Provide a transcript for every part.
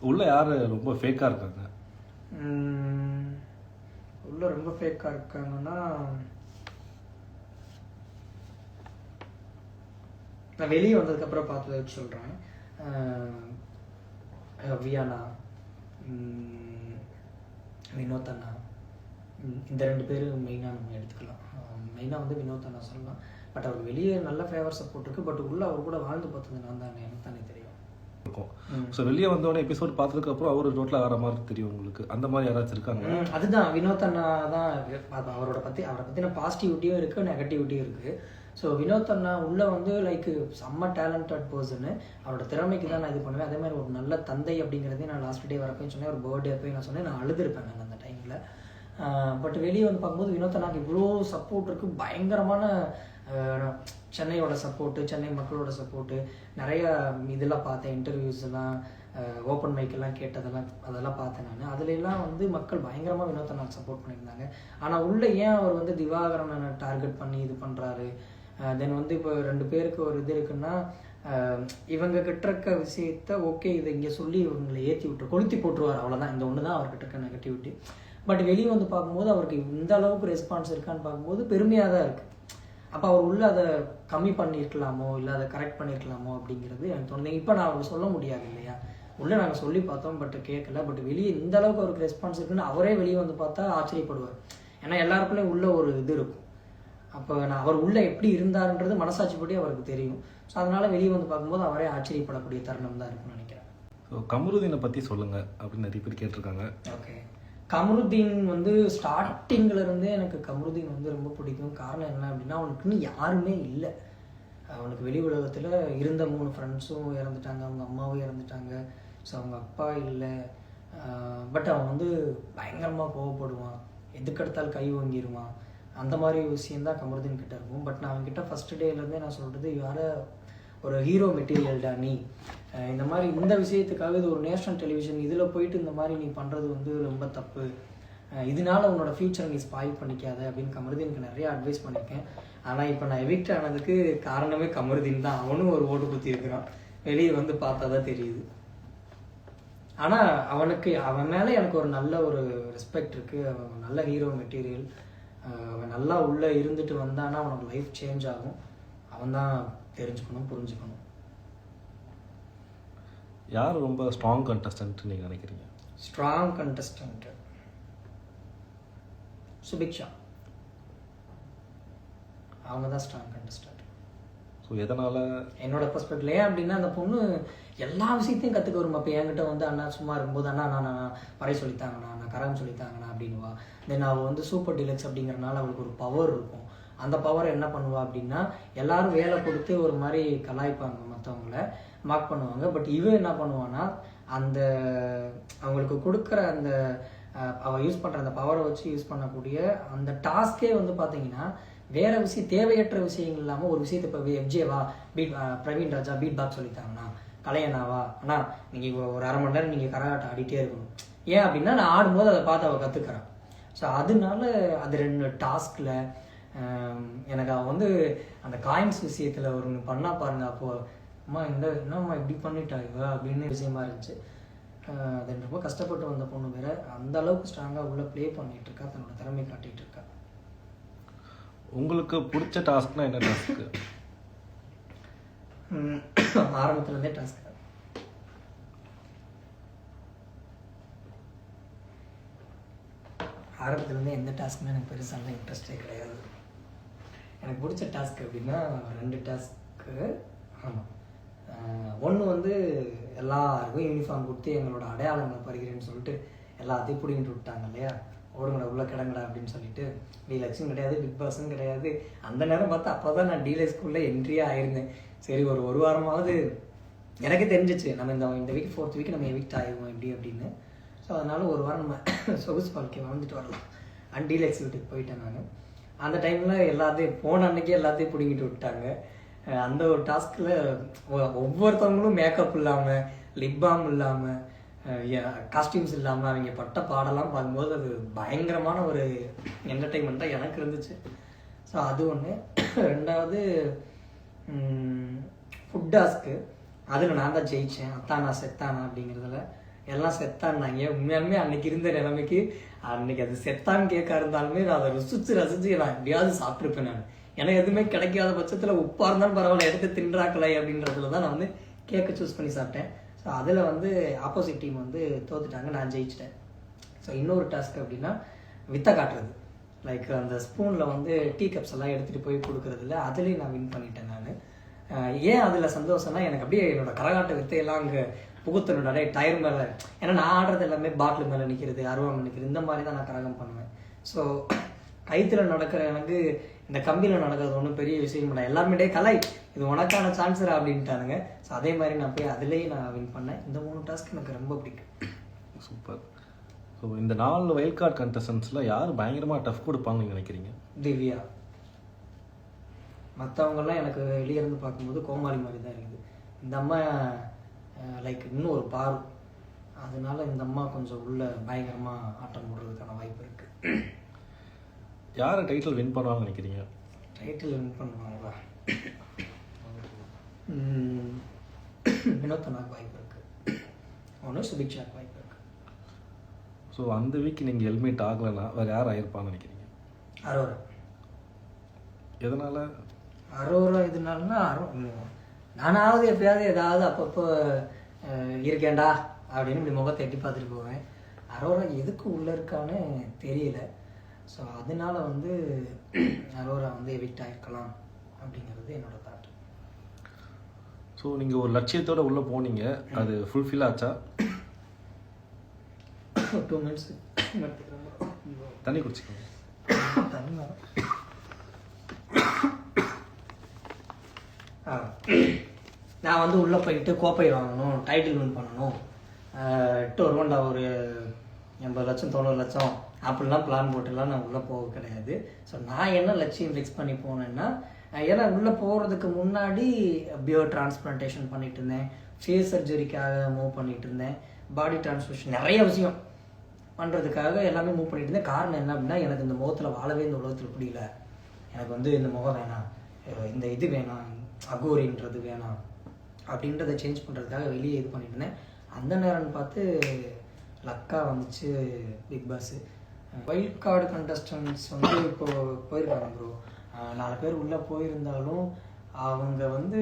உள்ள யார் ரொம்ப ஃபேக்காக இருக்காங்க? உள்ள ரொம்ப ஃபேக்காக இருக்காங்கன்னா, நான் வெளியே வந்ததுக்கப்புறம் பார்த்ததை வச்சு சொல்கிறேன். வியானா, வினோத் அண்ணா, இந்த 2 பேர் மெயினாக நம்ம எடுத்துக்கலாம். மெயினாக வந்து வினோத் அண்ணா சொல்லலாம். பட் அவர் வெளியே நல்ல ஃபேவர் சப்போர்ட் இருக்குது. பட் உள்ளே அவர் கூட வாழ்ந்து பார்த்தது நான் தானே, எனக்கு தானே தெரியும் இருக்கும். ஸோ வெளியே வந்தோடனே எபிசோட் பார்த்ததுக்கப்புறம் அவர் ரோட்டில் வர மாதிரி தெரியும் உங்களுக்கு. அந்த மாதிரி யாராச்சும் இருக்காங்க? அதுதான் வினோத் அண்ணா தான். அவரை பற்றின பாசிட்டிவிட்டியும் இருக்குது, நெகட்டிவிட்டியும் இருக்குது. ஸோ வினோத் அண்ணா உள்ளே வந்து லைக் செம்ம டேலண்டட் பர்சனு. அவரோட திறமைக்கு தான் நான் இது பண்ணுவேன். அதே மாதிரி ஒரு நல்ல தந்தை அப்படிங்கிறதே நான் லாஸ்ட் டே வரப்போய் சொன்னேன். ஒரு பர்த்டே போய் நான் சொன்னேன், நான் அழுதுருப்பேன் நான் அந்த டைமில். பட் வெளியே வந்து பார்க்கும்போது வினோத் அண்ணாக்கு இவ்வளோ சப்போர்ட் இருக்குது. பயங்கரமான சென்னையோட சப்போர்ட்டு, சென்னை மக்களோட சப்போர்ட்டு. நிறையா இதெல்லாம் பார்த்தேன், இன்டர்வியூஸ் எல்லாம், ஓப்பன் மைக்கெல்லாம் கேட்டதெல்லாம் அதெல்லாம் பார்த்தேன் நான். அதுலெல்லாம் வந்து மக்கள் பயங்கரமாக வினோத் அண்ணாக்கு சப்போர்ட் பண்ணியிருந்தாங்க. ஆனால் உள்ளே ஏன் அவர் வந்து திவாகரனை டார்கெட் பண்ணி இது பண்ணுறாரு? தென் வந்து இப்போ 2 பேருக்கு ஒரு இது இருக்குன்னா, இவங்க கிட்ட இருக்க விஷயத்த ஓகே இதை இங்கே சொல்லி இவங்களை ஏற்றி விட்டு கொளுத்தி போட்டுருவார், அவ்வளோதான். இந்த ஒன்று தான் அவர்கிட்ட இருக்க நெகட்டிவிட்டி. பட் வெளியே வந்து பார்க்கும்போது அவருக்கு இந்த அளவுக்கு ரெஸ்பான்ஸ் இருக்கான்னு பார்க்கும்போது பெருமையாக தான் இருக்குது. அப்போ அவர் உள்ளே அதை கம்மி பண்ணியிருக்கலாமோ, இல்லை அதை கரெக்ட் பண்ணியிருக்கலாமோ அப்படிங்கிறது எனக்கு தோணுது. இப்போ நான் அவருக்கு சொல்ல முடியாது இல்லையா, உள்ளே நாங்கள் சொல்லி பார்த்தோம் பட் கேட்கல. பட் வெளியே இந்த அளவுக்கு அவருக்கு ரெஸ்பான்ஸ் இருக்குன்னு அவரே வெளியே வந்து பார்த்தா ஆச்சரியப்படுவார். ஏன்னா எல்லாருக்குள்ளேயும் உள்ள ஒரு இது இருக்கும். அப்போ நான் அவர் உள்ளே எப்படி இருந்தாருன்றது மனசாட்சிப்படி அவருக்கு தெரியும். ஸோ அதனால் வெளியே வந்து பார்க்கும்போது அவரே ஆச்சரியப்படக்கூடிய தருணம் தான் இருக்குன்னு நினைக்கிறேன். ஸோ கமருதீனை பற்றி சொல்லுங்கள் அப்படின்னு நிறைய பேர் கேட்டிருக்காங்க. ஓகே, கமருதீன் வந்து ஸ்டார்டிங்கில் இருந்தே எனக்கு கமருதீன் வந்து ரொம்ப பிடிக்கும். காரணம் என்ன அப்படின்னா, அவனுக்குன்னு யாருமே இல்லை. அவனுக்கு வெளி உலகத்தில் இருந்த 3 ஃப்ரெண்ட்ஸும் இறந்துட்டாங்க, அவங்க அம்மாவும் இறந்துட்டாங்க. ஸோ அவங்க அப்பா இல்லை. பட் அவன் வந்து பயங்கரமாக கோவப்படுவான், எதுக்கெடுத்தாலும் கை வாங்கிடுவான். அந்த மாதிரி விஷயந்தான் கமருதீன் கிட்ட இருக்கும். பட் நான் அவன்கிட்ட ஃபஸ்ட் டேலேருந்தே நான் சொல்கிறது, யார ஒரு ஹீரோ மெட்டீரியல்டா நீ, இந்த மாதிரி இந்த விஷயத்துக்காக இது ஒரு நேஷனல் டெலிவிஷன், இதில் போயிட்டு இந்த மாதிரி நீ பண்ணுறது வந்து ரொம்ப தப்பு, இதனால உன்னோட ஃப்யூச்சரை நீ ஸ்பாயில் பண்ணிக்காத அப்படின்னு கமருதீனுக்கு நிறைய அட்வைஸ் பண்ணியிருக்கேன். ஆனால் இப்போ நான் எவிக்ட் ஆனதுக்கு காரணமே கமருதீன் தான். அவனும் ஒரு ஓட்டு குத்தி இருக்கிறான், வெளியே வந்து பார்த்தா தான் தெரியுது. ஆனால் அவன் மேலே எனக்கு ஒரு நல்ல ஒரு ரெஸ்பெக்ட் இருக்குது. அவன் நல்ல ஹீரோ மெட்டீரியல். அவன் நல்லா உள்ளே இருந்துட்டு வந்தான்னா அவனோட லைஃப் சேஞ்ச் ஆகும். அவன் தான் தெரிஞ்சுக்கணும், புரிஞ்சுக்கணும். யார் ரொம்ப ஸ்ட்ராங் கண்டஸ்டன்ட் நீங்கள் நினைக்கிறீங்க? ஸ்ட்ராங் கண்டஸ்டன்ட் சுபிக்ஷா, அவங்க தான் ஸ்ட்ராங் கண்டஸ்டன்ட். ஸோ எதனால்? என்னோட பர்ஸ்பெக்டிவ் ஏன் அப்படின்னா, அந்த பொண்ணு எல்லா விஷயத்தையும் கற்றுக்க வரும். அப்போ என்கிட்ட வந்து அண்ணா சும்மா இருக்கும்போது அண்ணா நான் வரை சொல்லித்தாங்கண்ணா, நான் கரம் சொல்லித்தாங்கண்ணா அப்படின்வா. தென் அவள் வந்து சூப்பர் டீலக்ஸ் அப்படிங்கிறனால அவளுக்கு ஒரு பவர் இருக்கும். அந்த பவர் என்ன பண்ணுவா அப்படின்னா, எல்லாரும் வேலை கொடுத்து ஒரு மாதிரி கலாய்ப்பாங்க, மற்றவங்கள மார்க் பண்ணுவாங்க. பட் இவ என்ன பண்ணுவான்னா, அந்த அவங்களுக்கு கொடுக்குற அந்த அவள் யூஸ் பண்ணுற அந்த பவரை வச்சு யூஸ் பண்ணக்கூடிய அந்த டாஸ்கே வந்து பார்த்தீங்கன்னா, வேற விஷயம் தேவையற்ற விஷயங்கள் இல்லாமல் ஒரு விஷயத்தை இப்போ எஃப்ஜேவா பிரவீன் ராஜா பீட் பாக்ஸ் சொல்லித்தாங்கண்ணா, கலையண்ணாவா அண்ணா நீங்கள் ஒரு 1/2 மணி நேரம் நீங்கள் கரகாட்டம் ஆடிட்டே இருக்கணும். ஏன் அப்படின்னா, நான் ஆடும்போது அதை பார்த்து அவள் கற்றுக்கிறான். ஸோ அதனால அது 2 டாஸ்கில் எனக்கு அவள் வந்து அந்த காயின்ஸ் விஷயத்தில் ஒரு பண்ணா பாருங்க. அப்போது அம்மா என்னம்மா இப்படி பண்ணிட்டா இவ அப்படின்னு விஷயமா இருந்துச்சு. அது ரொம்ப கஷ்டப்பட்டு வந்த பொண்ணு வேற, அந்த அளவுக்கு ஸ்ட்ராங்காக உள்ள ப்ளே பண்ணிட்டு இருக்கா, தன்னோட திறமை காட்டிகிட்டு இருக்கா. உங்களுக்கு பிடிச்ச டாஸ்க்னா என்ன டாஸ்க்கு? ஆரம்பத்துலேருந்தே டாஸ்க் ஆரம்பத்துலேருந்தே எந்த டாஸ்க்குமே எனக்கு பெருசான இன்ட்ரெஸ்டே கிடையாது. எனக்கு பிடிச்ச டாஸ்க் அப்படின்னா 2 டாஸ்க்கு. ஆமாம், ஒன்று வந்து எல்லாருக்கும் யூனிஃபார்ம் கொடுத்து எங்களோட அடையாளங்களை பறிக்கிறேன்னு சொல்லிட்டு எல்லாத்தையும் பிடிங்கிட்டு விட்டாங்க இல்லையா, ஓடுங்கடா உள்ள கிடங்கடா அப்படின்னு சொல்லிட்டு. டீலக்ஸும் கிடையாது, பிக் பாஸும் கிடையாது. அந்த நேரம் பார்த்து அப்போ தான் நான் டீலக்ஸ்குள்ளே என்ட்ரியாக ஆயிருந்தேன். சரி ஒரு வாரமாவது எனக்கு தெரிஞ்சிச்சு நம்ம இந்த வீக் 4th வீக் நம்ம எவிக்ட் ஆகிடுவோம் எப்படி அப்படின்னு. ஸோ அதனால் ஒரு வாரம் நம்ம சொகுசு வாழ்க்கையை வாழ்ந்துட்டு வரலாம் அண்ட் டீலக்ஸ் வீட்டுக்கு போயிட்டேன் நான். அந்த டைமில் எல்லாத்தையும் போன அன்னைக்கே எல்லாத்தையும் பிடிங்கிட்டு விட்டாங்க. அந்த ஒரு டாஸ்கில் ஒவ்வொருத்தவங்களும் மேக்கப் இல்லாமல், லிப் பாம் இல்லாமல், காஸ்டியூம்ஸ் இல்லாமல் அவங்க பட்ட பாடலாம் பார்க்கும்போது அது பயங்கரமான ஒரு என்டர்டெயின்மெண்ட்டாக எனக்கு இருந்துச்சு. ஸோ அது ஒன்று. 2வது ஃபுட் டாஸ்க்கு. அதில் நான் தான் ஜெயித்தேன், அத்தானா செத்தானா அப்படிங்கிறதுல. எல்லாம் செத்தான்னாங்க. உண்மையாலுமே அன்னைக்கு இருந்த நிலைமைக்கு அன்னைக்கு அது செத்தான்னு கேட்க இருந்தாலுமே நான் அதை ரசிச்சு நான் எப்படியாவது சாப்பிட்ருப்பேன். நான் எனக்கு எதுவுமே கிடைக்காத பட்சத்தில் உப்பாக இருந்தாலும் பரவாயில்ல எடுத்து தின்றாக்கலை அப்படின்றதுல தான் நான் வந்து கேக்கை சூஸ் பண்ணி சாப்பிட்டேன். ஸோ அதில் வந்து ஆப்போசிட் டீம் வந்து தோத்துட்டாங்க, நான் ஜெயிச்சிட்டேன். ஸோ இன்னொரு டாஸ்க் அப்படின்னா வித்தை காட்டுறது. லைக் அந்த ஸ்பூனில் வந்து டீ கப்ஸ் எல்லாம் எடுத்துகிட்டு போய் கொடுக்குறதுல அதுலேயும் நான் வின் பண்ணிட்டேன். நான் ஏன் அதில் சந்தோஷம்னா எனக்கு அப்படியே என்னோட கரகாட்ட வித்தையெல்லாம் அங்கே புகுத்தணும் நிறைய டயர் மேலே. ஏன்னா நான் ஆடுறது எல்லாமே பாட்டில் மேலே நிற்கிறது, அருவாமல் நிற்கிறது, இந்த மாதிரி தான் நான் கரகம் பண்ணுவேன். ஸோ கைத்தில் நடக்கிற எனக்கு இந்த கம்பியில் நடக்கிறது ஒன்றும் பெரிய விஷயம் இல்லை. எல்லாருமே கலை இது உனக்கான சான்ஸரா அப்படின்ட்டானுங்க. ஸோ அதே மாதிரி நான் போய் அதுலேயே நான் வின் பண்ணேன். இந்த 3 டாஸ்க் எனக்கு ரொம்ப பிடிக்கும். சூப்பர். ஸோ இந்த 4 வைல்ட் கார்டு கண்டஸ்டன்ஸில் யார் பயங்கரமாக டஃப் கொடுப்பாங்கன்னு நினைக்கிறீங்க? திவ்யா. மற்றவங்கெல்லாம் எனக்கு வெளியே இருந்து பார்க்கும்போது கோமாளி மாதிரி தான் இருக்குது. இந்த அம்மா லைக் இன்னும் ஒரு பார், அதனால இந்த அம்மா கொஞ்சம் உள்ள பயங்கரமாக ஆட்டம் போடுறதுக்கான வாய்ப்பு இருக்குது. யாரை டைட்டில் வின் பண்ணுவாங்கன்னு நினைக்கிறீங்க? டைட்டில் வின் பண்ணுவாங்களா? வினோத்தனாக்கு வாய்ப்பு இருக்குது, ஒன்று சுபிக்ஷாக்கு வாய்ப்பு இருக்குது. ஸோ அந்த வீக் நீங்கள் ஹெல்மெட் ஆகலைன்னா வேறு யார் ஆயிருப்பான்னு நினைக்கிறீங்க? அரோரா. எதனால் அரோரா இதனாலனா நானாவது எப்பயாவது ஏதாவது அப்பப்போ இருக்கேன்டா அப்படின்னு இப்படி முகத்தை எட்டி பார்த்துட்டு போவேன். அரோரா எதுக்கு உள்ளே இருக்கான்னு தெரியல. ஸோ அதனால வந்து அரோரா வந்து எவிக்ட் ஆகிருக்கலாம் அப்படிங்கிறது என்னோட தாட். ஸோ நீங்கள் ஒரு லட்சியத்தோடு உள்ளே போனீங்க, அது ஃபுல்ஃபில் ஆச்சா? 2 minutes தண்ணி குடிச்சிக்கோங்க. தண்ணி நான் வந்து உள்ளே போயிட்டு கோப்பை வாங்கணும், டைட்டில் வின் பண்ணணும், இட்டு வருவோம்டா ஒரு 80 லட்சம் 90 லட்சம் அப்படிலாம் பிளான் போட்டுலாம் நான் உள்ளே போக கிடையாது. ஸோ நான் என்ன லட்சியம் ஃபிக்ஸ் பண்ணி போனேன்னா, ஏன்னா உள்ளே போகிறதுக்கு முன்னாடி பியர் டிரான்ஸ்பிளான்டேஷன் பண்ணிட்டு இருந்தேன், ஃபேஸ் சர்ஜரிக்காக மூவ் பண்ணிட்டு இருந்தேன், பாடி டிரான்ஸ்ஃபியூஷன் நிறைய விஷயம் பண்ணுறதுக்காக எல்லாமே மூவ் பண்ணிட்டு இருந்தேன். காரணம் என்ன அப்படின்னா, எனக்கு இந்த முகத்தில் வாழவே இந்த உலகத்தில் பிடிக்கல. எனக்கு வந்து இந்த முகம் வேணாம், இந்த இது வேணாம், அகோரின்றது வேணாம் அப்படின்றத சேஞ்ச் பண்ணுறதுக்காக வெளியே இது பண்ணிட்டு இருந்தேன். அந்த நேரம்னு பார்த்து லக்கா வந்துச்சு Bigg Boss. Wild card contestants வந்து இப்போது போயிருக்காங்க ப்ரோ. 4 பேர் உள்ளே போயிருந்தாலும் அவங்க வந்து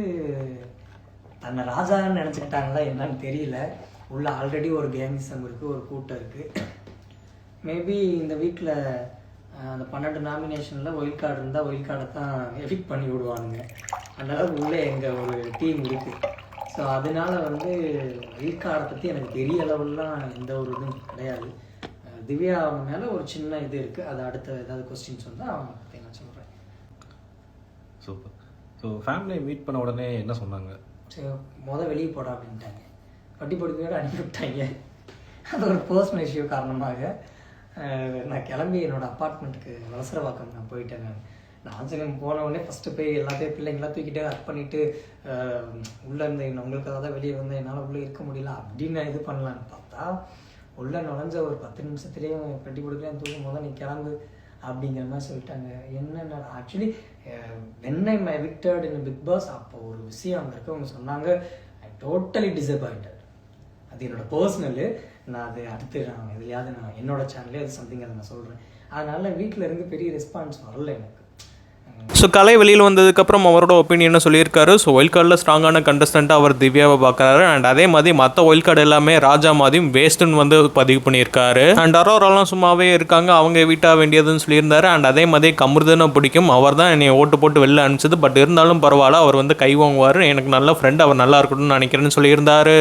தன்னை ராஜான்னு நினச்சிக்கிட்டாங்களா என்னன்னு தெரியல. உள்ள ஆல்ரெடி ஒரு கேங்ஸம் இருக்குது, ஒரு கூட்டம் இருக்குது. மேபி இந்த வீக்கில் அந்த 12 நாமினேஷனில் ஒயில்ட் கார்டு இருந்தால் ஒயில்ட் கார்டை தான் எஃபிக்ட் பண்ணி விடுவானுங்க. அதனால் உள்ளே எங்கள் ஒரு டீம் இருக்குது. ஸோ அதனால வந்து ஒயில்ட் கார்டை பற்றி எனக்கு பெரிய அளவுலாம் எந்த ஒரு இதுவும் கிடையாது. திவ்யா அவங்க மேலே ஒரு சின்ன இது இருக்குது. அது அடுத்த ஏதாவது கொஸ்டின்ஸ் வந்தால் அவங்க பற்றி நான் சொல்கிறேன். சூப்பர். ஸோ ஃபேமிலியை மீட் பண்ண உடனே என்ன சொன்னாங்க? சரி வெளியே போடா அப்படின்ட்டாங்க, கட்டி போடுக்கையோடு அனுப்பி விட்டாங்க. அது ஒரு பர்சனல் இஷ்யூ காரணமாக நான் கிளம்பி என்னோடய அப்பார்ட்மெண்ட்டுக்கு வலசரவாக்கம் நான் போயிட்டேன். நான் சரி போனவுடனே ஃபஸ்ட்டு போய் எல்லாத்தையும் பிள்ளைங்களாம் தூக்கிட்டு அட் பண்ணிவிட்டு உள்ளே இருந்தேன். உங்களுக்காக தான் வெளியே வந்தேன், என்னால் உள்ளே இருக்க முடியல அப்படின்னு நான் இது பண்ணலான்னு பார்த்தா, உள்ளே நுழைஞ்ச ஒரு 10 நிமிஷத்துலேயே கட்டி கொடுக்குறேன், தூக்கும் போது நீ கிளம்பு அப்படிங்கிற மாதிரி சொல்லிட்டாங்க. என்னென்ன actually when I my evicted in Bigg Boss, அப்போ ஒரு விஷயம் அங்கே இருக்கவங்க சொன்னாங்க, ஐ டோட்டலி டிசப்பாயிண்டட். அது என்னோடய பர்சனலு. நான் அது அடுத்து நான் எதுலையாவது நான் என்னோடய சேனல்லே அது சம்திங் அதை நான் சொல்கிறேன். அதனால் வீட்டில் இருந்து பெரிய ரெஸ்பான்ஸ் வரல எனக்கு. ஸோ கலை வெளியில் வந்ததுக்கப்புறம் அவரோட ஒப்பீனியனை சொல்லியிருக்காரு. ஸோ ஒயில்ட் கார்டில் ஸ்ட்ராங்கான கண்டஸ்டண்ட்டாக அவர் திவ்யாவை பார்க்குறாரு. அண்ட் அதே மாதிரி மற்ற ஒயில்ட் கார்டு எல்லாமே ராஜா மாதிரியும் வேஸ்ட்டுன்னு வந்து பதிவு பண்ணியிருக்காரு. அண்ட் அரோராலாம் சும்மாவே இருக்காங்க, அவங்க வீட்டா வேண்டியதுன்னு சொல்லியிருந்தாரு. அண்ட் அதே மாதிரி கமருதனை பிடிக்கும், அவர் தான் என்னை ஓட்டு போட்டு வெளில அனுப்பிச்சது. பட் இருந்தாலும் பரவாயில்ல, அவர் வந்து கை வாங்குவார், எனக்கு நல்ல ஃப்ரெண்ட், அவர் நல்லா இருக்கணும்னு நினைக்கிறேன்னு சொல்லியிருந்தாரு.